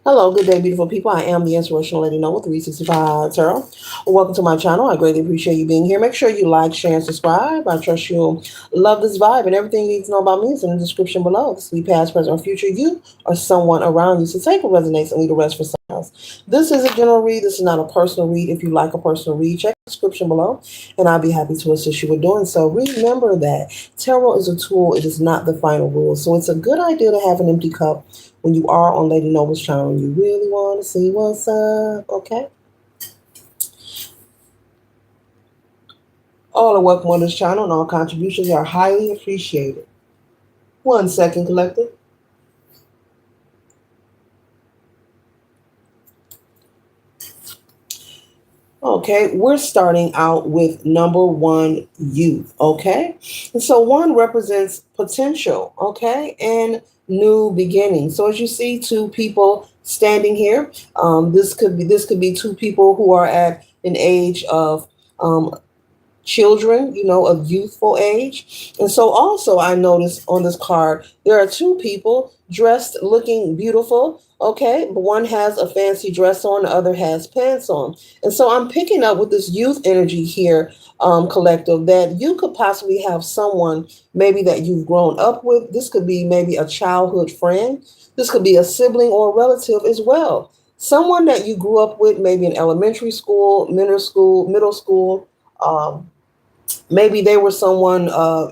Hello, good day, beautiful people. I am the Inspirational Lady Noble 365 Tarot. Welcome to my channel. I greatly appreciate you being here. Make sure you like, share, and subscribe. I trust you'll love this vibe, and everything you need to know about me is in the description below. This will be past, present, or future you or someone around you. So take what resonates and leave the rest for someone else. This is a general read. This is not a personal read. If you like a personal read, check the description below, and I'll be happy to assist you with doing so. Remember that tarot is a tool. It is not the final rule. So it's a good idea to have an empty cup when you are on Lady Noble's channel and you really want to see what's up, okay? All are welcome on this channel and all contributions are highly appreciated. 1 second, collective. Okay, we're starting out with number one, youth, okay? And so one represents potential, okay, and new beginnings. So as you see two people standing here, this could be two people who are at an age of children, of youthful age. And so also I noticed on this card, there are two people dressed looking beautiful. Okay, but one has a fancy dress on, the other has pants on. And so I'm picking up with this youth energy here, collective, that you could possibly have someone maybe that you've grown up with. This could be maybe a childhood friend. This could be a sibling or a relative as well. Someone that you grew up with, maybe in elementary school, middle school, maybe they were someone,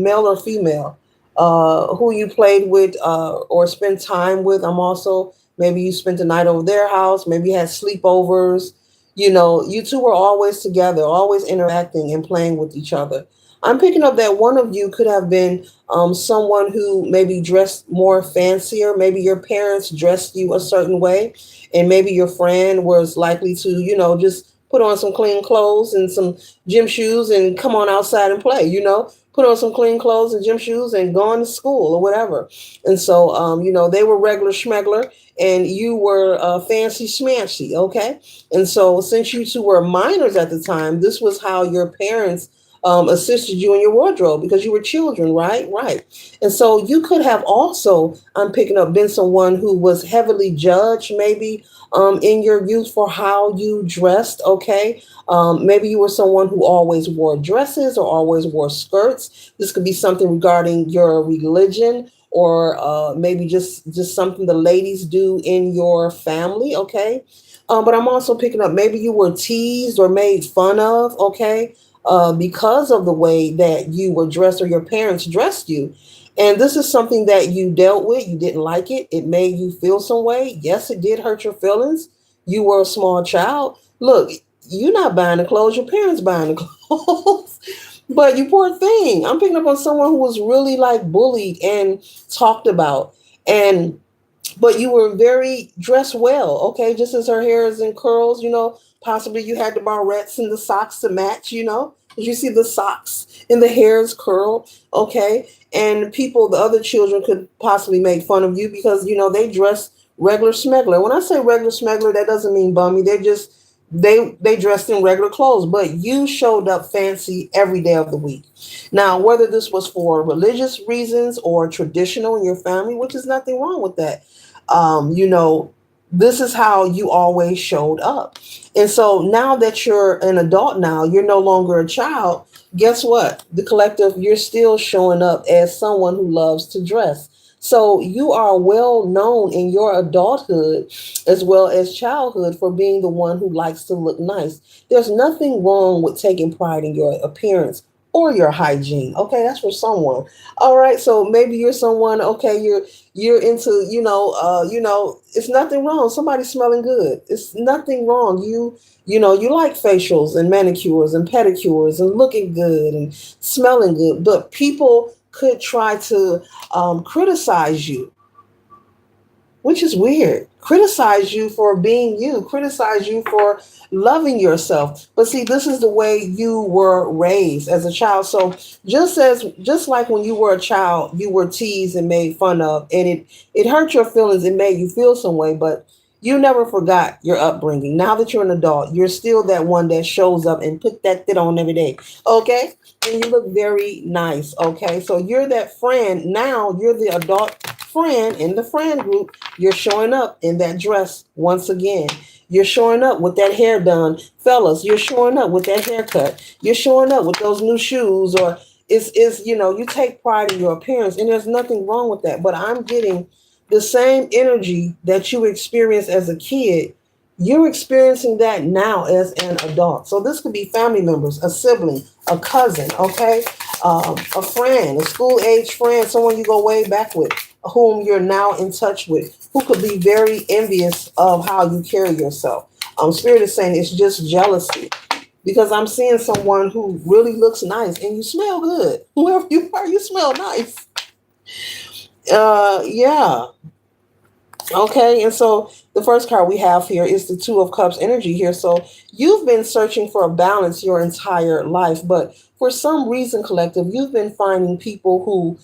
male or female, who you played with or spent time with. I'm also, maybe you spent the night over their house, maybe you had sleepovers. You two were always together, always interacting and playing with each other. I'm picking up that one of you could have been someone who maybe dressed more fancier. Maybe your parents dressed you a certain way, and maybe your friend was likely to, just put on some clean clothes and some gym shoes and come on outside and play, put on some clean clothes and gym shoes and go on to school or whatever. And so, they were regular schmegler and you were fancy schmancy, okay? And so since you two were minors at the time, this was how your parents assisted you in your wardrobe because you were children, right? Right. And so you could have also, I'm picking up, been someone who was heavily judged, maybe in your youth for how you dressed, okay? Maybe you were someone who always wore dresses or always wore skirts. This could be something regarding your religion or maybe just something the ladies do in your family, okay? But I'm also picking up maybe you were teased or made fun of, okay? Because of the way that you were dressed or your parents dressed you. And this is something that you dealt with. You didn't like it. It made you feel some way. Yes, it did hurt your feelings. You were a small child. Look, you're not buying the clothes, your parents buying the clothes. But you poor thing. I'm picking up on someone who was really like bullied and talked about. And but you were very dressed well, okay? Just as her hair is in curls, possibly you had the barrettes and the socks to match, Did you see the socks and the hair is curled, okay? And people, the other children could possibly make fun of you because, they dress regular smuggler. When I say regular smuggler, that doesn't mean bummy. They're just, they dressed in regular clothes, but you showed up fancy every day of the week. Now, whether this was for religious reasons or traditional in your family, which is nothing wrong with that, this is how you always showed up. And so now that you're an adult now, you're no longer a child. Guess what? The collective, you're still showing up as someone who loves to dress. So you are well known in your adulthood as well as childhood for being the one who likes to look nice. There's nothing wrong with taking pride in your appearance or your hygiene. Okay, that's for someone. All right, so maybe you're someone, okay, you're into, it's nothing wrong. Somebody smelling good. It's nothing wrong. You like facials and manicures and pedicures and looking good and smelling good, but people could try to criticize you, which is weird. Criticize you for being you, criticize you for loving yourself. But see, this is the way you were raised as a child. So just like when you were a child, you were teased and made fun of, and it hurt your feelings, it made you feel some way, but you never forgot your upbringing. Now that you're an adult, you're still that one that shows up and put that thing on every day. Okay? And you look very nice. Okay? So you're that friend. Now you're the adult friend in the friend group, you're showing up in that dress once again. You're showing up with that hair done. Fellas, you're showing up with that haircut. You're showing up with those new shoes, or is you take pride in your appearance, and there's nothing wrong with that. But I'm getting the same energy that you experienced as a kid. You're experiencing that now as an adult. So this could be family members, a sibling, a cousin, okay, a friend, a school age friend, someone you go way back with, whom you're now in touch with, who could be very envious of how you carry yourself. Spirit is saying it's just jealousy, because I'm seeing someone who really looks nice and you smell good. Whoever you are, you smell nice. Yeah. Okay, and so the first card we have here is the Two of Cups energy here. So you've been searching for a balance your entire life, but for some reason, collective, you've been finding people who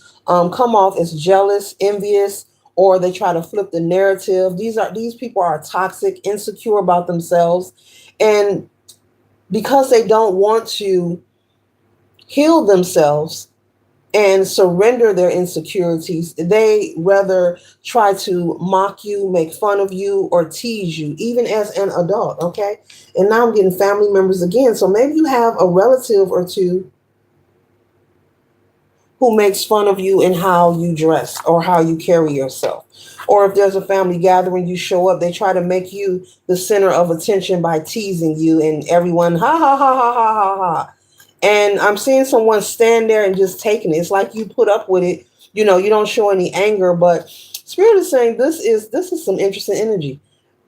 come off as jealous, envious, or they try to flip the narrative. These people are toxic, insecure about themselves, and because they don't want to heal themselves and surrender their insecurities, they rather try to mock you, make fun of you, or tease you, even as an adult. Okay. And now I'm getting family members again. So maybe you have a relative or two who makes fun of you and how you dress or how you carry yourself. Or if there's a family gathering, you show up, they try to make you the center of attention by teasing you, and everyone, ha ha ha ha ha ha ha. And I'm seeing someone stand there and just taking it. It's like you put up with it. You don't show any anger, but Spirit is saying this is some interesting energy.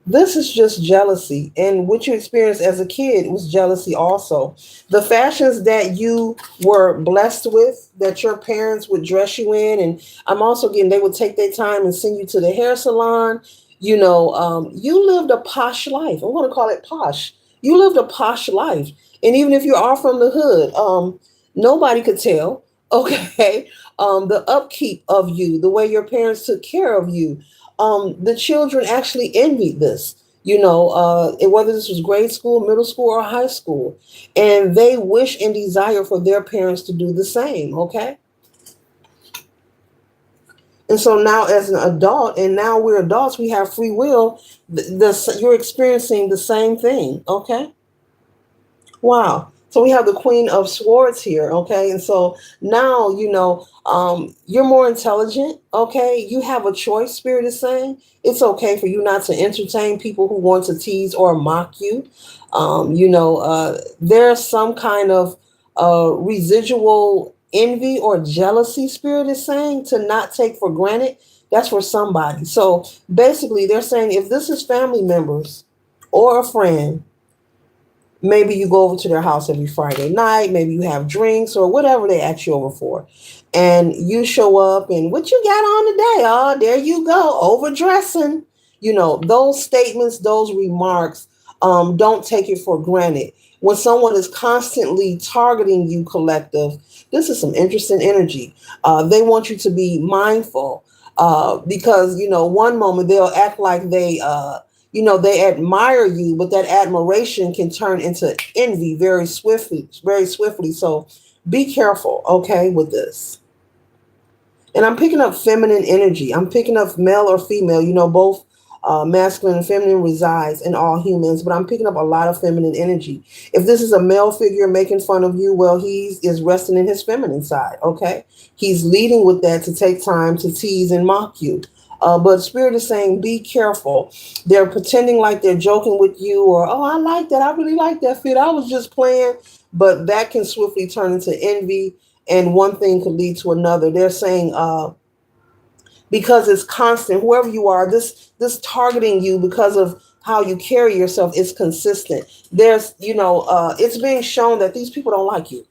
This is just jealousy. And what you experienced as a kid was jealousy also. The fashions that you were blessed with, that your parents would dress you in, and I'm also getting they would take their time and send you to the hair salon. You lived a posh life. I want to call it posh. You lived a posh life. And even if you are from the hood, nobody could tell. Okay. The upkeep of you, the way your parents took care of you, the children actually envied this, whether this was grade school, middle school, or high school. And they wish and desire for their parents to do the same. Okay. And so now, as an adult, and now we're adults, we have free will. You're experiencing the same thing. Okay. Wow. So we have the Queen of Swords here, okay? And so now, you're more intelligent, okay? You have a choice, Spirit is saying. It's okay for you not to entertain people who want to tease or mock you. There's some kind of residual envy or jealousy, Spirit is saying, to not take for granted. That's for somebody. So basically, they're saying if this is family members or a friend, maybe you go over to their house every Friday night. Maybe you have drinks or whatever they ask you over for. And you show up and what you got on today? Oh, there you go, overdressing. Those statements, those remarks, don't take it for granted. When someone is constantly targeting you, collective, this is some interesting energy. They want you to be mindful because, one moment they'll act like they admire you, but that admiration can turn into envy very swiftly, very swiftly. So be careful, okay, with this. And I'm picking up feminine energy. I'm picking up male or female, both masculine and feminine resides in all humans, but I'm picking up a lot of feminine energy. If this is a male figure making fun of you, well, he is resting in his feminine side, okay? He's leading with that to take time to tease and mock you. But Spirit is saying, be careful. They're pretending like they're joking with you, or, oh, I like that. I really like that fit. I was just playing. But that can swiftly turn into envy, and one thing could lead to another. They're saying, because it's constant, whoever you are, this targeting you because of how you carry yourself is consistent. There's, it's being shown that these people don't like you.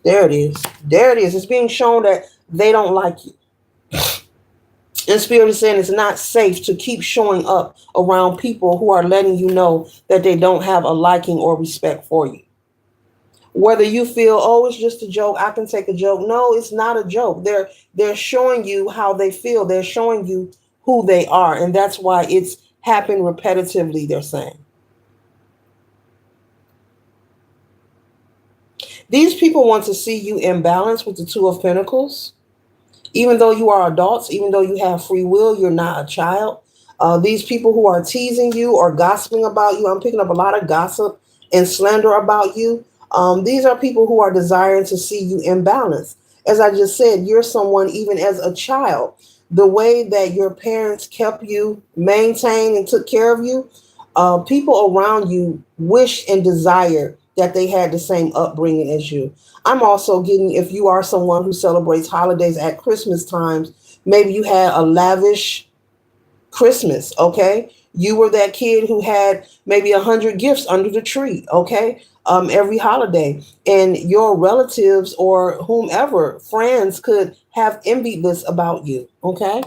There it is. There it is. It's being shown that they don't like you. And Spirit is saying it's not safe to keep showing up around people who are letting you know that they don't have a liking or respect for you. Whether you feel, oh, it's just a joke, I can take a joke. No, it's not a joke. They're showing you how they feel. They're showing you who they are. And that's why it's happened repetitively, they're saying. These people want to see you in balance with the Two of Pentacles. Even though you are adults, even though you have free will, you're not a child. These people who are teasing you or gossiping about you, I'm picking up a lot of gossip and slander about you. These are people who are desiring to see you imbalanced. As I just said, you're someone, even as a child, the way that your parents kept you, maintained, and took care of you, people around you wish and desire that they had the same upbringing as you. I'm also getting, if you are someone who celebrates holidays at Christmas times, maybe you had a lavish Christmas, okay? You were that kid who had maybe 100 gifts under the tree, okay? Every holiday. And your relatives or whomever, friends could have envied this about you, okay?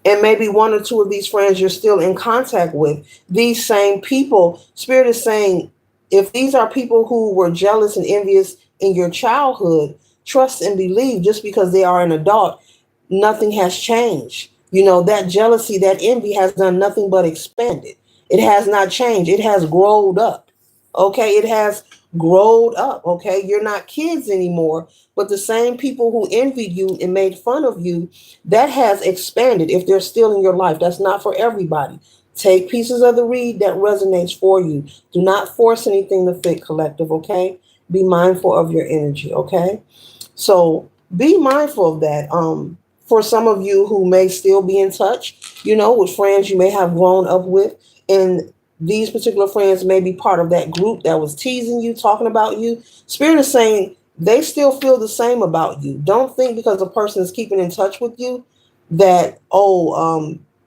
And maybe one or two of these friends you're still in contact with. These same people, Spirit is saying, if these are people who were jealous and envious in your childhood, trust and believe just because they are an adult, nothing has changed. You know, that jealousy, that envy has done nothing but expanded. It has not changed. It has grown up. Okay. It has grown up. Okay. You're not kids anymore, but the same people who envied you and made fun of you, that has expanded. If they're still in your life, that's not for everybody. Take pieces of the read that resonates for you. Do not force anything to fit, collective. Okay. Be mindful of your energy. Okay. So be mindful of that. For some of you who may still be in touch, with friends you may have grown up with, and these particular friends may be part of that group that was teasing you, talking about you. Spirit is saying they still feel the same about you. Don't think because a person is keeping in touch with you that,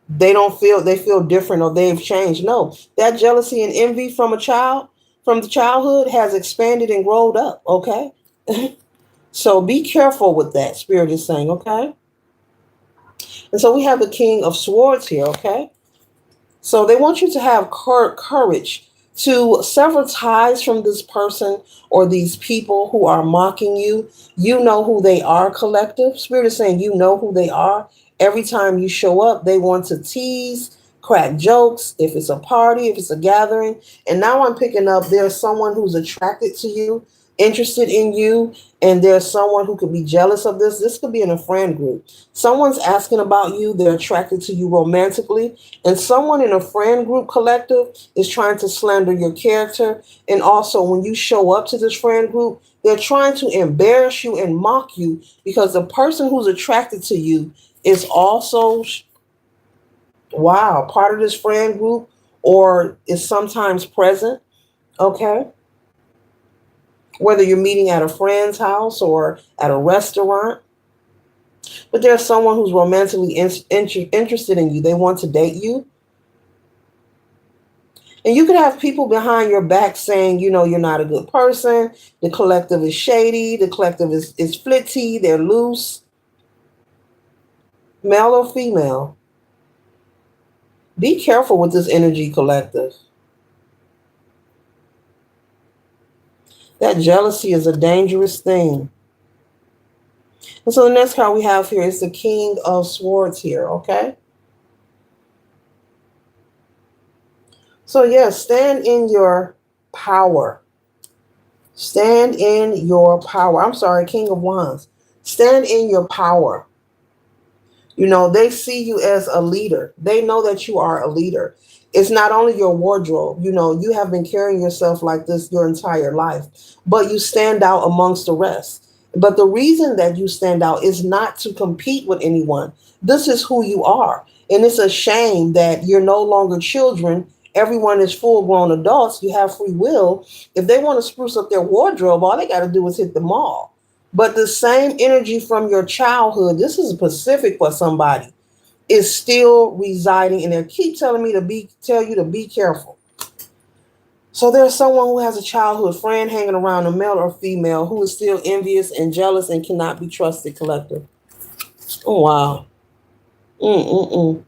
they feel different or they've changed. No, that jealousy and envy from the childhood has expanded and grown up. Okay. So be careful with that, Spirit is saying, okay? And so we have the King of Swords here, okay? So they want you to have courage to sever ties from this person or these people who are mocking you. You know who they are, collective. Spirit is saying you know who they are. Every time you show up, they want to tease, crack jokes, if it's a party, if it's a gathering. And now I'm picking up there's someone who's attracted to you, interested in you, and there's someone who could be jealous of this. This could be in a friend group. Someone's asking about you, they're attracted to you romantically, and someone in a friend group collective is trying to slander your character. And also, when you show up to this friend group, they're trying to embarrass you and mock you because the person who's attracted to you is also, wow, part of this friend group or is sometimes present. Okay. Whether you're meeting at a friend's house or at a restaurant, but there's someone who's romantically interested in you. They want to date you. And you could have people behind your back saying, you're not a good person. The collective is shady. The collective is flitty. They're loose. Male or female. Be careful with this energy, collective. That jealousy is a dangerous thing. And so the next card we have here is the King of Swords here, okay? So yes, stand in your power. Stand in your power. I'm sorry, King of Wands. Stand in your power. They see you as a leader. They know that you are a leader. It's not only your wardrobe. You have been carrying yourself like this your entire life, but you stand out amongst the rest. But the reason that you stand out is not to compete with anyone. This is who you are. And it's a shame that you're no longer children. Everyone is full grown adults. You have free will. If they want to spruce up their wardrobe, all they got to do is hit the mall. But the same energy from your childhood, this is specific for somebody, is still residing in there. Keep telling me tell you to be careful. So there's someone who has a childhood friend hanging around, a male or female, who is still envious and jealous and cannot be trusted, collective. Oh, wow. Mm-mm-mm.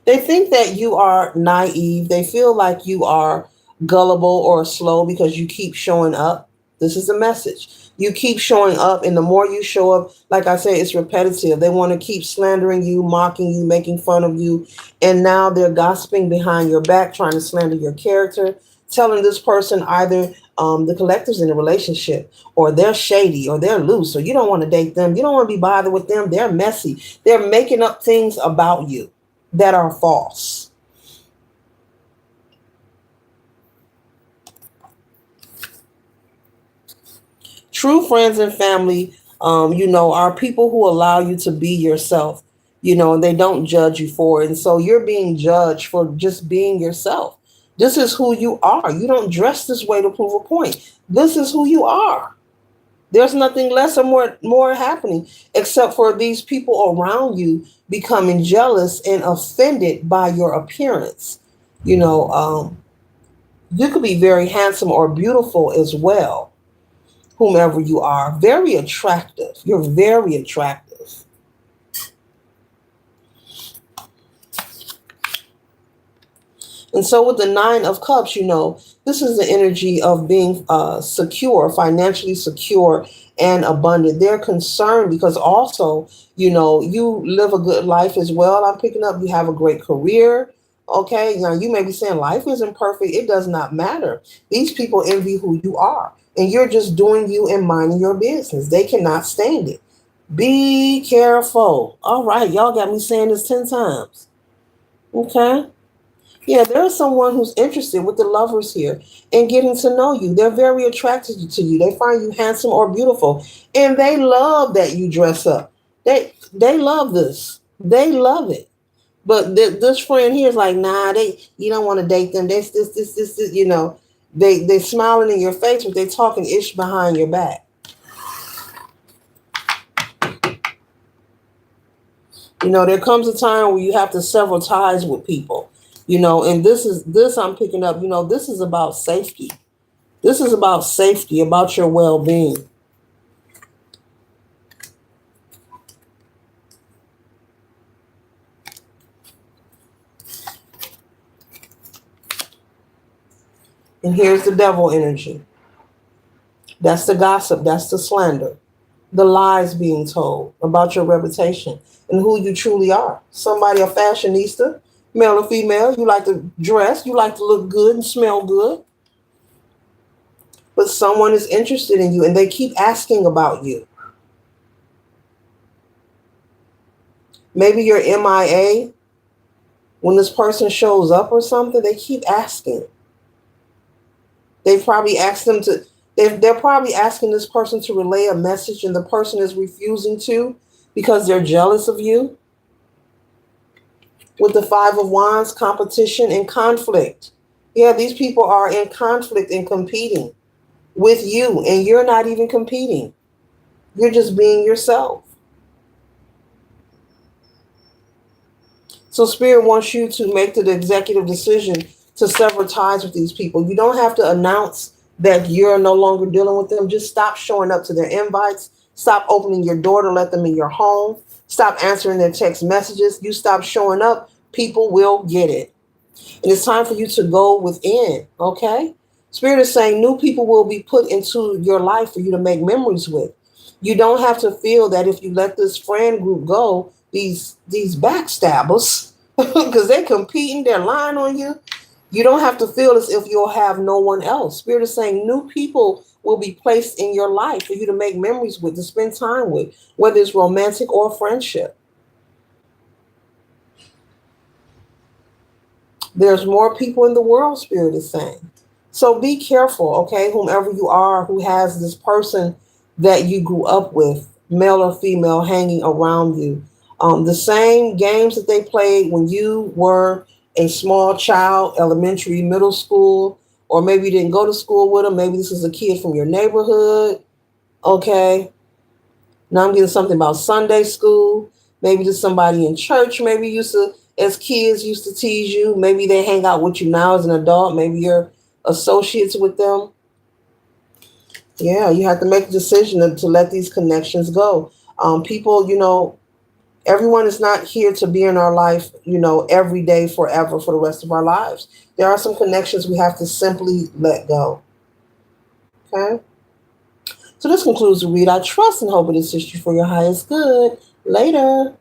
They think that you are naive. They feel like you are gullible or slow because you keep showing up. This is the message. You keep showing up, and the more you show up, like I say, it's repetitive. They want to keep slandering you, mocking you, making fun of you. And now they're gossiping behind your back, trying to slander your character. telling this person either the collective's in a relationship, or they're shady, or they're loose, or you don't want to date them, you don't want to be bothered with them, they're messy. They're making up things about you that are false. True friends and family, are people who allow you to be yourself, and they don't judge you for it. And so you're being judged for just being yourself. This is who you are. You don't dress this way to prove a point. This is who you are. There's nothing less or more happening except for these people around you becoming jealous and offended by your appearance. You know, you could be very handsome or beautiful as well, whomever you are. Very attractive. You're very attractive. And so with the Nine of Cups, this is the energy of being secure, financially secure and abundant. They're concerned because also, you live a good life as well. I'm picking up, you have a great career. Okay, now you may be saying life isn't perfect. It does not matter. These people envy who you are, and you're just doing you and minding your business. They cannot stand it. Be careful. All right, y'all got me saying this 10 times. Okay. Yeah, there's someone who's interested with the lovers here in getting to know you. They're very attracted to you. They find you handsome or beautiful, and they love that you dress up. They love this. They love it. But this friend here is like, nah, you don't want to date them. This. They smiling in your face, but they talking ish behind your back. There comes a time where you have to sever ties with people. And this I'm picking up, this is about safety. This is about safety, about your well-being. And here's the devil energy. That's the gossip, that's the slander, the lies being told about your reputation and who you truly are. Somebody, a fashionista, male or female, you like to dress, you like to look good and smell good. But someone is interested in you and they keep asking about you. Maybe you're MIA. When this person shows up or something, they keep asking. They've probably asked them to, they're probably asking this person to relay a message and the person is refusing to because they're jealous of you. With the Five of Wands, competition and conflict. Yeah, these people are in conflict and competing with you, and you're not even competing. You're just being yourself. So Spirit wants you to make the executive decision to sever ties with these people. You don't have to announce that you're no longer dealing with them. Just stop showing up to their invites. Stop opening your door to let them in your home. Stop answering their text messages. You stop showing up, people will get it. And it's time for you to go within, okay? Spirit is saying new people will be put into your life for you to make memories with. You don't have to feel that if you let this friend group go, these backstabbers, because they're competing, they're lying on you. You don't have to feel as if you'll have no one else. Spirit is saying new people will be placed in your life for you to make memories with, to spend time with, whether it's romantic or friendship. There's more people in the world, Spirit is saying. So be careful, okay, whomever you are who has this person that you grew up with, male or female, hanging around you. The same games that they played when you were a small child, elementary, middle school, or maybe you didn't go to school with them. Maybe this is a kid from your neighborhood, okay? Now I'm getting something about Sunday school. Maybe just somebody in church, maybe as kids, used to tease you. Maybe they hang out with you now as an adult. Maybe you're associates with them. Yeah, you have to make a decision to let these connections go. People, everyone is not here to be in our life, every day, forever, for the rest of our lives. There are some connections we have to simply let go. Okay? So this concludes the read. I trust and hope it assists you for your highest good. Later.